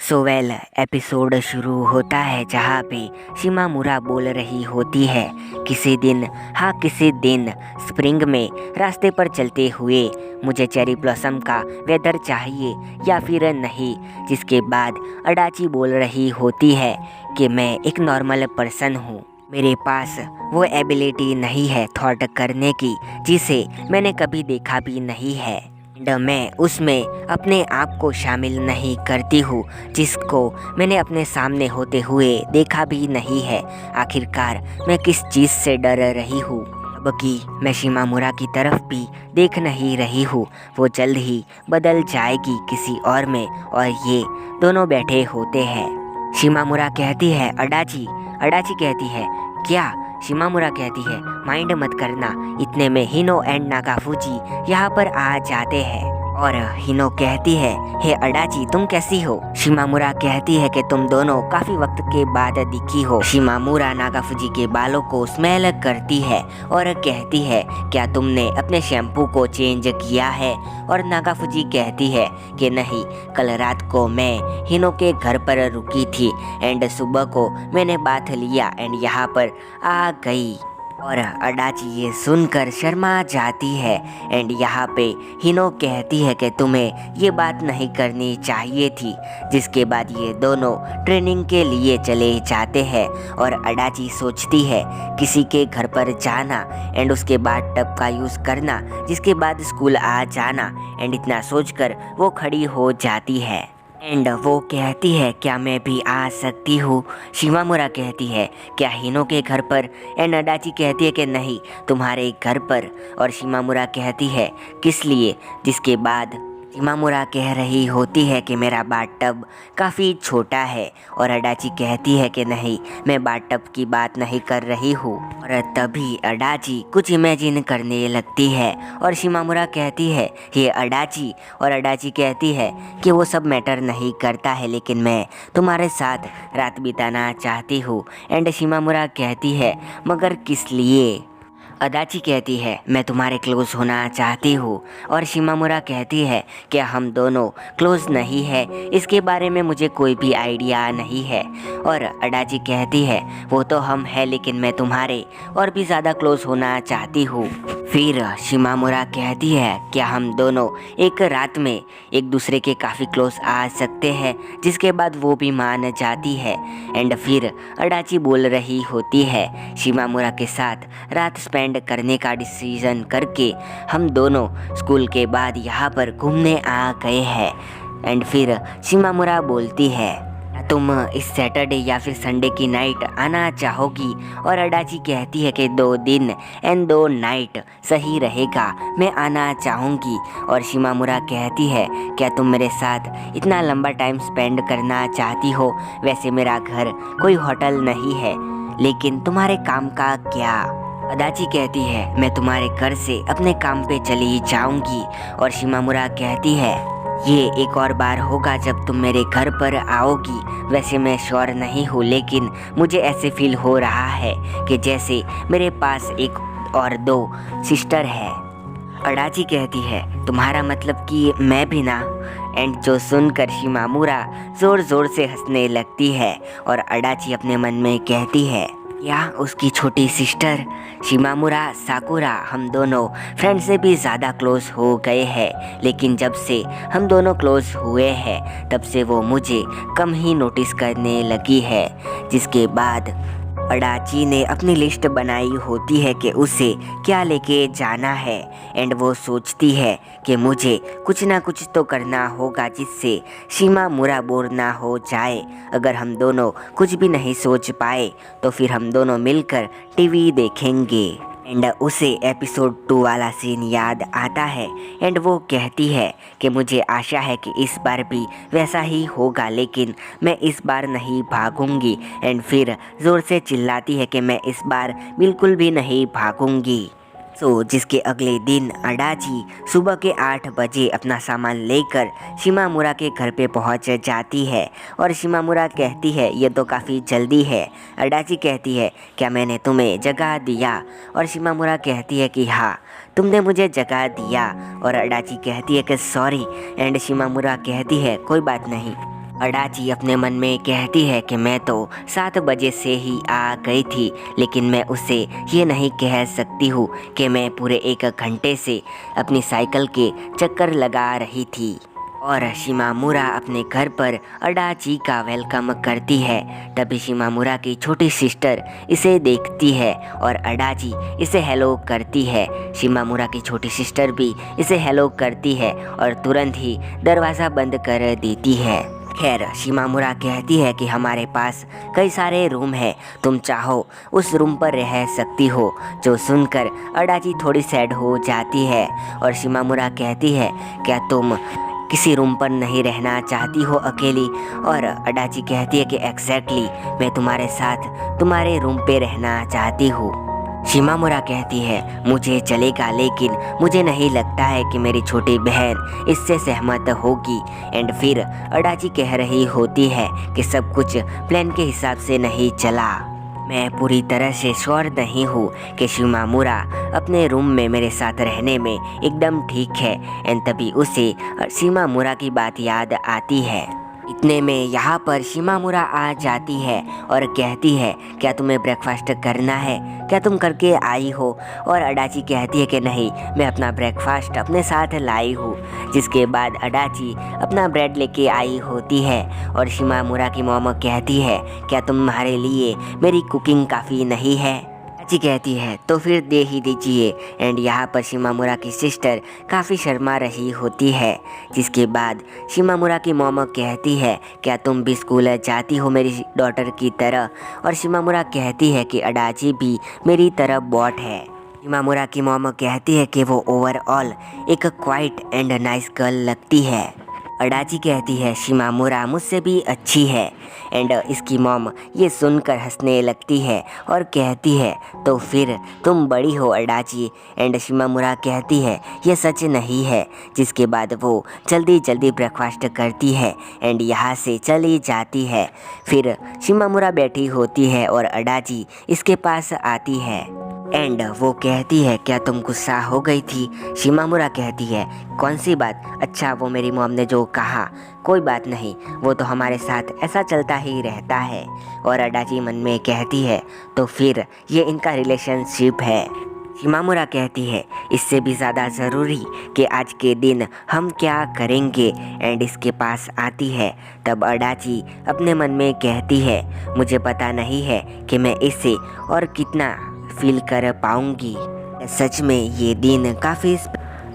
Shovel episode शुरू होता है जहाँ पे शिमामुरा बोल रही होती है किसी दिन स्प्रिंग में रास्ते पर चलते हुए मुझे चेरी ब्लॉसम का वेदर चाहिए या फिर नहीं। जिसके बाद अडाची बोल रही होती है कि मैं एक नॉर्मल पर्सन हूँ, मेरे पास वो एबिलिटी नहीं है थॉट करने की जिसे मैंने कभी देखा भी नहीं है। मैं उसमें अपने आप को शामिल नहीं करती हूँ जिसको मैंने अपने सामने होते हुए देखा भी नहीं है। आखिरकार मैं किस चीज़ से डर रही हूँ? अब कि मैं शिमामुरा की तरफ भी देख नहीं रही हूँ, वो जल्द ही बदल जाएगी किसी और में। और ये दोनों बैठे होते हैं। शिमामुरा कहती है अडाची। अडाची कहती है क्या? शिमामुरा कहती है माइंड मत करना। इतने में हिनो एंड नागाफूजी यहाँ पर आ जाते हैं और हिनो कहती है हे अडाची तुम कैसी हो? शिमामुरा कहती है कि तुम दोनों काफी वक्त के बाद दिखी हो। शिमामुरा नागाफूजी के बालों को स्मेल करती है और कहती है क्या तुमने अपने शैम्पू को चेंज किया है? और नागाफूजी कहती है कि नहीं, कल रात को मैं हिनो के घर पर रुकी थी एंड सुबह को मैंने बाथ लिया एंड यहाँ पर आ गई। और अडाची ये सुनकर शर्मा जाती है एंड यहाँ पे हिनो कहती है कि तुम्हें ये बात नहीं करनी चाहिए थी। जिसके बाद ये दोनों ट्रेनिंग के लिए चले जाते हैं और अडाची सोचती है किसी के घर पर जाना एंड उसके बाद टब का यूज़ करना, जिसके बाद स्कूल आ जाना एंड इतना सोचकर वो खड़ी हो जाती है एंड वो कहती है क्या मैं भी आ सकती हूँ? शिमामुरा कहती है क्या हिनो के घर पर? एंड अडाची कहती है कि नहीं, तुम्हारे घर पर। और शिमामुरा कहती है किस लिए? जिसके बाद शिमामुरा कह रही होती है कि मेरा बाथटब काफ़ी छोटा है और अडाची कहती है कि नहीं, मैं बाथटब की बात नहीं कर रही हूँ। और तभी अडाची कुछ इमेजिन करने लगती है और शिमामुरा कहती है ये अडाची। और अडाची कहती है कि वो सब मैटर नहीं करता है, लेकिन मैं तुम्हारे साथ रात बिताना चाहती हूँ। एंड शिमामुरा कहती है मगर किस लिए? अडाची कहती है मैं तुम्हारे क्लोज होना चाहती हूँ। और शिमामुरा कहती है कि हम दोनों क्लोज नहीं है, इसके बारे में मुझे कोई भी आइडिया नहीं है। और अडाची कहती है वो तो हम है, लेकिन मैं तुम्हारे और भी ज़्यादा क्लोज होना चाहती हूँ। फिर शिमामुरा कहती है क्या हम दोनों एक रात में एक दूसरे के काफ़ी क्लोज आ सकते हैं? जिसके बाद वो भी मान जाती है एंड फिर अडाची बोल रही होती है शिमामुरा के साथ रात स्पेंड करने का डिसीजन करके हम दोनों स्कूल के बाद यहाँ पर घूमने आ गए हैं। एंड फिर शिमामुरा बोलती है तुम इस सैटरडे या फिर संडे की नाइट आना चाहोगी? और अडाची कहती है कि 2 दिन एंड 2 नाइट सही रहेगा, मैं आना चाहूँगी। और शिमामुरा कहती है क्या तुम मेरे साथ इतना लंबा टाइम स्पेंड करना चाहती हो? वैसे मेरा घर कोई होटल नहीं है, लेकिन तुम्हारे काम का क्या? अडाची कहती है मैं तुम्हारे घर से अपने काम पे चली जाऊंगी। और शिमामुरा कहती है ये एक और बार होगा जब तुम मेरे घर पर आओगी। वैसे मैं श्योर नहीं हूँ, लेकिन मुझे ऐसे फील हो रहा है कि जैसे मेरे पास एक और 2 सिस्टर है। अडाची कहती है तुम्हारा मतलब कि मैं भी ना? एंड जो सुनकर शिमामुरा ज़ोर ज़ोर से हंसने लगती है और अडाची अपने मन में कहती है या उसकी छोटी सिस्टर शिमामुरा साकुरा हम दोनों फ्रेंड से भी ज़्यादा क्लोज हो गए हैं, लेकिन जब से हम दोनों क्लोज हुए हैं तब से वो मुझे कम ही नोटिस करने लगी है। जिसके बाद अडाची ने अपनी लिस्ट बनाई होती है कि उसे क्या लेके जाना है एंड वो सोचती है कि मुझे कुछ ना कुछ तो करना होगा जिससे शिमामुरा बोर ना हो जाए। अगर हम दोनों कुछ भी नहीं सोच पाए तो फिर हम दोनों मिलकर टीवी देखेंगे। एंड उसे एपिसोड 2 वाला सीन याद आता है एंड वो कहती है कि मुझे आशा है कि इस बार भी वैसा ही होगा, लेकिन मैं इस बार नहीं भागूंगी। एंड फिर ज़ोर से चिल्लाती है कि मैं इस बार बिल्कुल भी नहीं भागूंगी। जिसके अगले दिन अडाची सुबह के 8 बजे अपना सामान लेकर शिमामुरा के घर पे पहुंच जाती है। और शिमामुरा कहती है ये तो काफ़ी जल्दी है। अडाची कहती है क्या मैंने तुम्हें जगह दिया? और शिमामुरा कहती है कि हाँ, तुमने मुझे जगह दिया। और अडाची कहती है कि सॉरी। एंड शिमामुरा कहती है कोई बात नहीं, अडाची अपने मन में कहती है कि मैं तो 7 बजे से ही आ गई थी, लेकिन मैं उसे ये नहीं कह सकती हूँ कि मैं पूरे 1 घंटे से अपनी साइकिल के चक्कर लगा रही थी। और शिमामुरा अपने घर पर अडाची का वेलकम करती है। तभी शिमामुरा की छोटी सिस्टर इसे देखती है और अडाची इसे हेलो करती है। शिमामुरा की छोटी सिस्टर भी इसे हेलो करती है और तुरंत ही दरवाज़ा बंद कर देती है। खैर, शिमामुरा कहती है कि हमारे पास कई सारे रूम हैं, तुम चाहो उस रूम पर रह सकती हो। जो सुनकर अडाची थोड़ी सैड हो जाती है और शिमामुरा कहती है, क्या तुम किसी रूम पर नहीं रहना चाहती हो अकेली? और अडाची कहती है कि एग्जैक्टली मैं तुम्हारे साथ तुम्हारे रूम पे रहना चाहती हूँ। शिमामुरा कहती है, मुझे चलेगा, लेकिन मुझे नहीं लगता है कि मेरी छोटी बहन इससे सहमत होगी। एंड फिर अडाची कह रही होती है कि सब कुछ प्लान के हिसाब से नहीं चला। मैं पूरी तरह से श्योर नहीं हूँ कि शिमामुरा अपने रूम में मेरे साथ रहने में एकदम ठीक है। एंड तभी उसे शिमामुरा की बात याद आती है। इतने में यहाँ पर शिमामुरा आ जाती है और कहती है, क्या तुम्हें ब्रेकफास्ट करना है? क्या तुम करके आई हो? और अडाची कहती है कि नहीं, मैं अपना ब्रेकफास्ट अपने साथ लाई हूँ। जिसके बाद अडाची अपना ब्रेड लेके आई होती है और शिमामुरा की मॉम कहती है, क्या तुम्हारे लिए मेरी कुकिंग काफ़ी नहीं है? अडाची कहती है, तो फिर दे ही दीजिए। एंड यहाँ पर शिमामुरा की सिस्टर काफ़ी शर्मा रही होती है। जिसके बाद शिमामुरा की मॉम कहती है, क्या तुम भी स्कूल जाती हो मेरी डॉटर की तरह? और शिमामुरा कहती है कि अडाची भी मेरी तरह बॉट है। शिमामुरा की मॉम कहती है कि वो ओवरऑल एक क्वाइट एंड नाइस गर्ल लगती है। अडाची कहती है, शिमामुरा मुझसे भी अच्छी है। एंड इसकी मॉम ये सुनकर हंसने लगती है और कहती है, तो फिर तुम बड़ी हो अडाची। एंड शिमामुरा कहती है, ये सच नहीं है। जिसके बाद वो जल्दी जल्दी ब्रेकफास्ट करती है एंड यहाँ से चली जाती है। फिर शिमामुरा बैठी होती है और अडाची इसके पास आती है एंड वो कहती है, क्या तुम गुस्सा हो गई थी? शिमामुरा कहती है, कौन सी बात? अच्छा, वो मेरी मॉम ने जो कहा, कोई बात नहीं, वो तो हमारे साथ ऐसा चलता ही रहता है। और अडाची मन में कहती है, तो फिर ये इनका रिलेशनशिप है। शिमामुरा कहती है, इससे भी ज़्यादा ज़रूरी कि आज के दिन हम क्या करेंगे? एंड इसके पास आती है। तब अडाची अपने मन में कहती है, मुझे पता नहीं है कि मैं इसे और कितना फील कर पाऊंगी। सच में ये दिन काफ़ी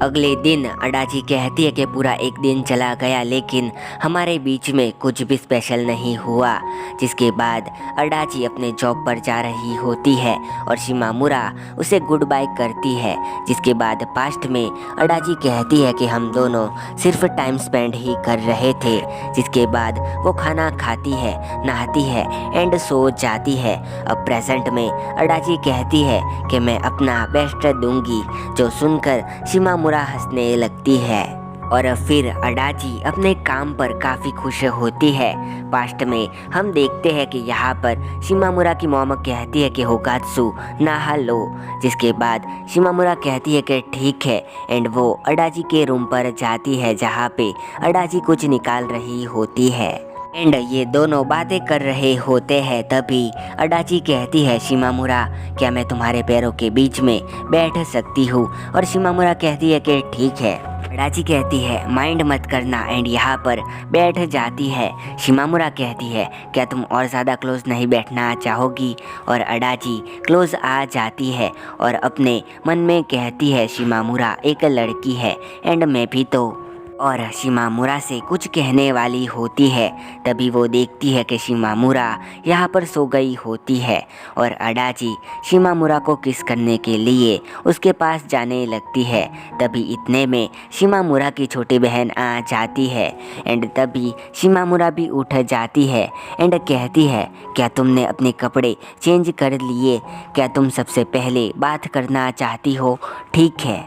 अगले दिन अडाची कहती है कि पूरा एक दिन चला गया, लेकिन हमारे बीच में कुछ भी स्पेशल नहीं हुआ। जिसके बाद अडाची अपने जॉब पर जा रही होती है और शिमामुरा उसे गुड बाय करती है। जिसके बाद पास्ट में अडाची कहती है कि हम दोनों सिर्फ टाइम स्पेंड ही कर रहे थे। जिसके बाद वो खाना खाती है, नहाती है एंड सो जाती है। अब प्रेजेंट में अडाची कहती है कि मैं अपना बेस्ट दूंगी। जो सुनकर शिमामुरा हंसने लगती है और फिर अडाची अपने काम पर काफ़ी खुश होती है। पास्ट में हम देखते हैं कि यहाँ पर शिमामुरा की मॉम कहती है कि होगात्सु नहा लो। जिसके बाद शिमामुरा कहती है कि ठीक है एंड वो अडाची के रूम पर जाती है, जहाँ पे अडाची कुछ निकाल रही होती है एंड ये दोनों बातें कर रहे होते हैं। तभी अडाची कहती है, शिमामुरा, क्या मैं तुम्हारे पैरों के बीच में बैठ सकती हूँ? और शिमामुरा कहती है कि ठीक है। अडाची कहती है, माइंड मत करना एंड यहाँ पर बैठ जाती है। शिमामुरा कहती है, क्या तुम और ज़्यादा क्लोज नहीं बैठना चाहोगी? और अडाची क्लोज आ जाती है और अपने मन में कहती है, शिमामुरा एक लड़की है एंड मैं भी तो। और शिमामुरा से कुछ कहने वाली होती है। तभी वो देखती है कि शिमामुरा यहाँ पर सो गई होती है और अडाची शिमामुरा को किस करने के लिए उसके पास जाने लगती है। तभी इतने में शिमामुरा की छोटी बहन आ जाती है एंड तभी शिमामुरा भी उठ जाती है एंड कहती है, क्या तुमने अपने कपड़े चेंज कर लिए? क्या तुम सबसे पहले बात करना चाहती हो? ठीक है।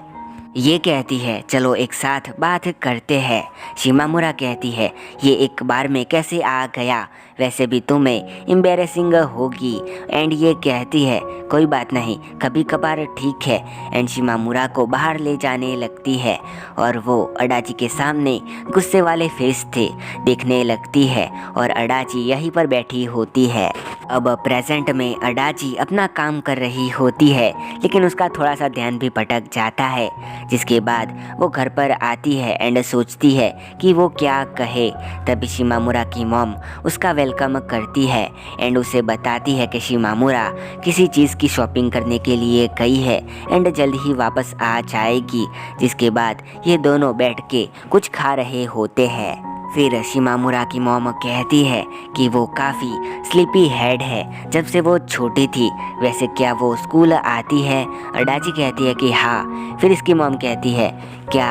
ये कहती है चलो एक साथ बात करते हैं। शिमामुरा कहती है ये एक बार में कैसे आ गया, वैसे भी तुम्हें एम्बेरसिंग होगी। एंड ये कहती है कोई बात नहीं, कभी कभार ठीक है। एंड शिमामुरा को बाहर ले जाने लगती है और वो अडाची के सामने गुस्से वाले फेस थे देखने लगती है और अडाची यहीं पर बैठी होती है। अब प्रेजेंट में अडाची अपना काम कर रही होती है लेकिन उसका थोड़ा सा ध्यान भी भटक जाता है, जिसके बाद वो घर पर आती है एंड सोचती है कि वो क्या कहे। तभी शिमामुरा की मॉम उसका वेलकम करती है एंड उसे बताती है कि शिमामुरा किसी चीज़ की शॉपिंग करने के लिए गई है एंड जल्द ही वापस आ जाएगी। जिसके बाद ये दोनों बैठ के कुछ खा रहे होते हैं। फिर शिमामुरा की मॉम कहती है कि वो काफ़ी स्लीपी हेड है जब से वो छोटी थी, वैसे क्या वो स्कूल आती है। अडाची कहती है कि हाँ। फिर इसकी मॉम कहती है क्या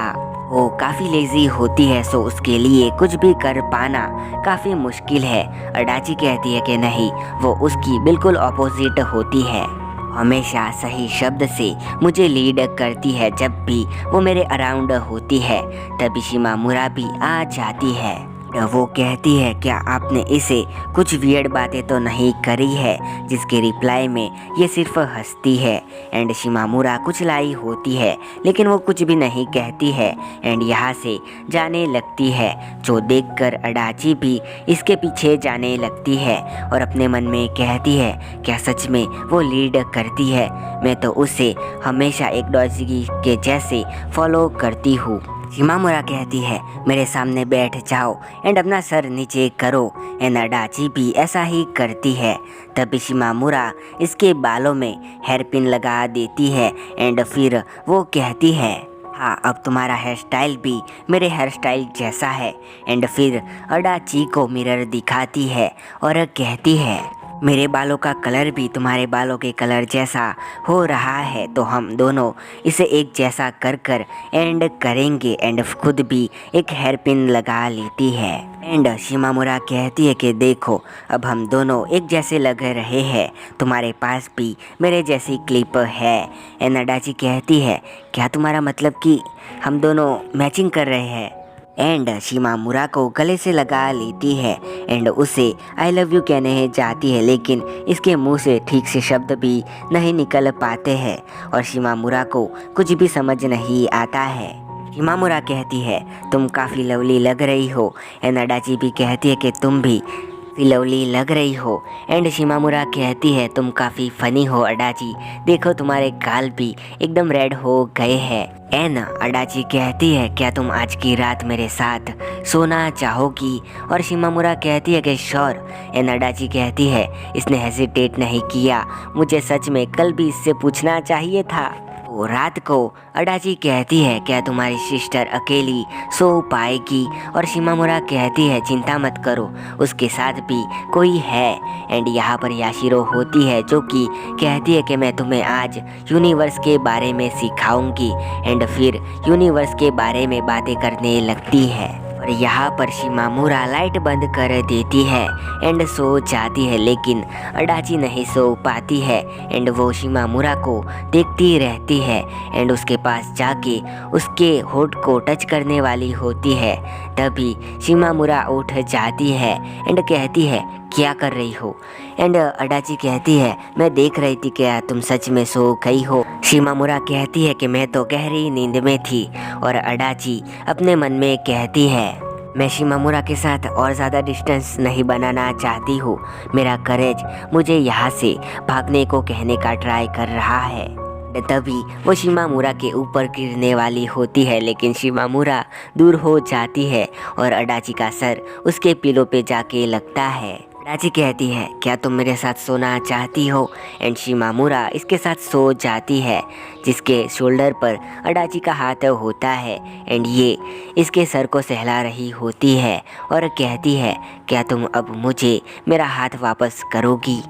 वो काफ़ी लेज़ी होती है, सो उसके लिए कुछ भी कर पाना काफ़ी मुश्किल है। अडाची कहती है कि नहीं, वो उसकी बिल्कुल ऑपोजिट होती है, हमेशा सही शब्द से मुझे लीड करती है जब भी वो मेरे अराउंड होती है। तभी शिमामुरा भी आ जाती है। वो कहती है क्या आपने इसे कुछ वियर्ड बातें तो नहीं करी है, जिसके रिप्लाई में ये सिर्फ हंसती है। एंड शिमामुरा कुछ लाई होती है लेकिन वो कुछ भी नहीं कहती है एंड यहाँ से जाने लगती है, जो देखकर अडाची भी इसके पीछे जाने लगती है और अपने मन में कहती है क्या सच में वो लीड करती है, मैं तो उसे हमेशा एक डॉगी के जैसे फॉलो करती हूँ। शिमामुरा कहती है मेरे सामने बैठ जाओ एंड अपना सर नीचे करो। एंड अडाची भी ऐसा ही करती है। तभी शिमामुरा इसके बालों में हेयर पिन लगा देती है एंड फिर वो कहती है हाँ अब तुम्हारा हेयर स्टाइल भी मेरे हेयर स्टाइल जैसा है। एंड फिर अडाची को मिरर दिखाती है और कहती है मेरे बालों का कलर भी तुम्हारे बालों के कलर जैसा हो रहा है, तो हम दोनों इसे एक जैसा कर कर एंड करेंगे। एंड खुद भी एक हेयर पिन लगा लेती है। एंड शिमामुरा कहती है कि देखो अब हम दोनों एक जैसे लग रहे हैं, तुम्हारे पास भी मेरे जैसी क्लिप है। एंड अडाची कहती है क्या तुम्हारा मतलब कि हम दोनों मैचिंग कर रहे हैं। एंड शिमामुरा को गले से लगा लेती है एंड उसे आई लव यू कहने जाती है, लेकिन इसके मुंह से ठीक से शब्द भी नहीं निकल पाते हैं और शिमामुरा को कुछ भी समझ नहीं आता है। शिमामुरा कहती है तुम काफ़ी लवली लग रही हो। एंड अडाची भी कहती है कि तुम भी लवली लग रही हो। एंड शिमामुरा कहती है तुम काफ़ी फ़नी हो अडाची, देखो तुम्हारे गाल भी एकदम रेड हो गए हैं। एंड अडाची कहती है क्या तुम आज की रात मेरे साथ सोना चाहोगी, और शिमामुरा कहती है कि श्योर। एंड अडाची कहती है इसने हेजिटेट नहीं किया, मुझे सच में कल भी इससे पूछना चाहिए था। तो रात को अडाची कहती है क्या तुम्हारी सिस्टर अकेली सो पाएगी, और शिमामुरा कहती है चिंता मत करो उसके साथ भी कोई है। एंड यहाँ पर याशिरो होती है जो कि कहती है कि मैं तुम्हें आज यूनिवर्स के बारे में सिखाऊंगी। एंड फिर यूनिवर्स के बारे में बातें करने लगती है और यहाँ पर शिमामुरा लाइट बंद कर देती है एंड सो जाती है, लेकिन अडाची नहीं सो पाती है एंड वो शिमामुरा को देखती रहती है एंड उसके पास जाके उसके होठ को टच करने वाली होती है। तभी शिमामुरा उठ जाती है एंड कहती है क्या कर रही हो। एंड अडाची कहती है मैं देख रही थी क्या तुम सच में सो गई हो। शिमामुरा कहती है कि मैं तो गहरी नींद में थी, और अडाची अपने मन में कहती है मैं शिमामुरा के साथ और ज़्यादा डिस्टेंस नहीं बनाना चाहती हूँ, मेरा करेज मुझे यहाँ से भागने को कहने का ट्राई कर रहा है। तभी वो शिमामुरा के ऊपर गिरने वाली होती है, लेकिन शिमामुरा दूर हो जाती है और अडाची का सर उसके पिलो पे जाके लगता है। अडाची कहती है क्या तुम मेरे साथ सोना चाहती हो, एंड शिमामुरा इसके साथ सो जाती है, जिसके शोल्डर पर अडाची का हाथ होता है एंड ये इसके सर को सहला रही होती है और कहती है क्या तुम अब मुझे मेरा हाथ वापस करोगी।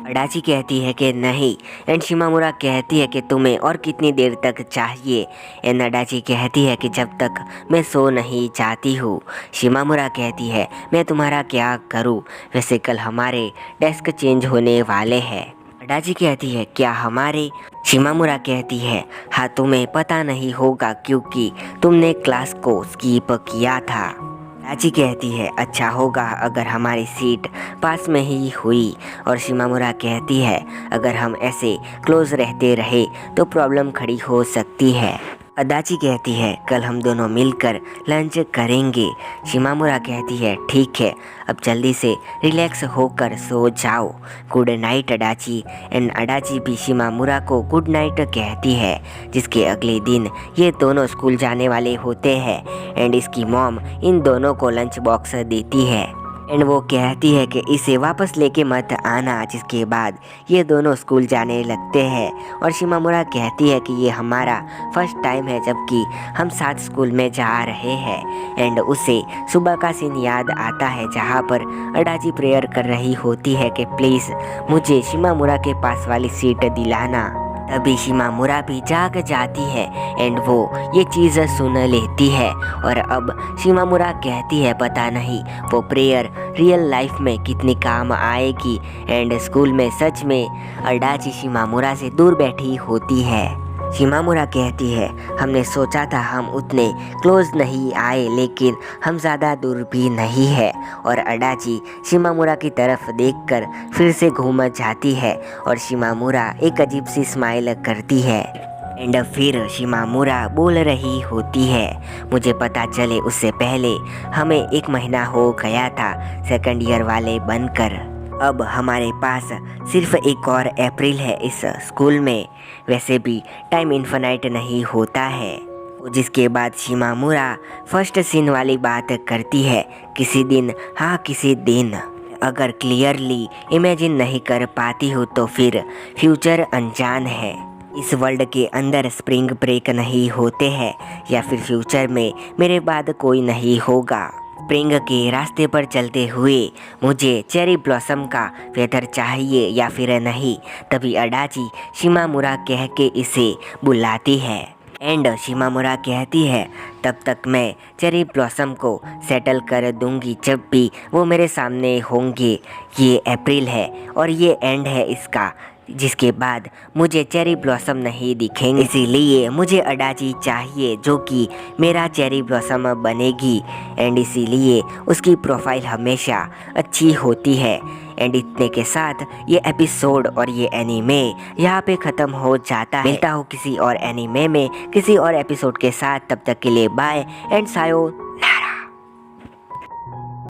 अडाची कहती है कि नहीं, एंड शिमामुरा कहती है कि तुम्हें और कितनी देर तक चाहिए। एंड अडाची कहती है कि जब तक मैं सो नहीं जाती हूँ। शिमामुरा कहती है मैं तुम्हारा क्या करूँ, वैसे कल हमारे डेस्क चेंज होने वाले हैं। अडाची कहती है क्या हमारे? शिमामुरा कहती है हाँ तुम्हें पता नहीं होगा क्योंकि तुमने क्लास को स्किप किया था। अडाची कहती है अच्छा होगा अगर हमारी सीट पास में ही हुई। और शिमामुरा कहती है अगर हम ऐसे क्लोज रहते रहे तो प्रॉब्लम खड़ी हो सकती है। अडाची कहती है कल हम दोनों मिलकर लंच करेंगे। शिमामुरा कहती है ठीक है अब जल्दी से रिलैक्स होकर सो जाओ। Good night Adachi. And Adachi भी शिमामुरा को गुड नाइट कहती है। जिसके अगले दिन ये दोनों स्कूल जाने वाले होते हैं एंड इसकी मॉम इन दोनों को लंच बॉक्स देती है एंड वो कहती है कि इसे वापस लेके मत आना। जिसके बाद ये दोनों स्कूल जाने लगते हैं और शिमामुरा कहती है कि ये हमारा फर्स्ट टाइम है जबकि हम साथ स्कूल में जा रहे हैं। एंड उसे सुबह का सीन याद आता है जहाँ पर अडाची प्रेयर कर रही होती है कि प्लीज़ मुझे शिमामुरा के पास वाली सीट दिलाना। तभी शिमामुरा भी जाग जाती है एंड वो ये चीज़ सुन लेती है। और अब शिमामुरा कहती है पता नहीं वो प्रेयर रियल लाइफ में कितनी काम आएगी। एंड स्कूल में सच में अडाची शिमामुरा से दूर बैठी होती है। शिमामुरा कहती है हमने सोचा था हम उतने क्लोज नहीं आए लेकिन हम ज़्यादा दूर भी नहीं है। और अडाची शिमामुरा की तरफ देखकर फिर से घूम जाती है और शिमामुरा एक अजीब सी स्माइल करती है। एंड फिर शिमामुरा बोल रही होती है मुझे पता चले उससे पहले हमें 1 महीना हो गया था सेकंड ईयर वाले बनकर। अब हमारे पास सिर्फ एक और अप्रैल है इस स्कूल में। वैसे भी टाइम इन्फिनाइट नहीं होता है। जिसके बाद शिमामुरा फर्स्ट सीन वाली बात करती है किसी दिन हाँ किसी दिन। अगर क्लियरली इमेजिन नहीं कर पाती हो तो फिर फ्यूचर अनजान है। इस वर्ल्ड के अंदर स्प्रिंग ब्रेक नहीं होते हैं या फिर फ्यूचर में मेरे बाद कोई नहीं होगा। स्प्रिंग के रास्ते पर चलते हुए मुझे चेरी ब्लॉसम का वेदर चाहिए या फिर नहीं। तभी अडाची शिमामुरा कह के इसे बुलाती है एंड शिमामुरा कहती है तब तक मैं चेरी ब्लॉसम को सेटल कर दूंगी जब भी वो मेरे सामने होंगे। ये अप्रैल है और ये एंड है इसका। जिसके बाद मुझे चेरी ब्लॉसम नहीं दिखेंगे इसीलिए मुझे अडाची चाहिए जो कि मेरा चेरी ब्लॉसम बनेगी। एंड इसीलिए उसकी प्रोफाइल हमेशा अच्छी होती है। एंड इतने के साथ ये एपिसोड और ये एनीमे यहाँ पे ख़त्म हो जाता है। मिलता हूँ किसी और एनीमे में किसी और एपिसोड के साथ। तब तक के लिए बाय एंड सायोनारा।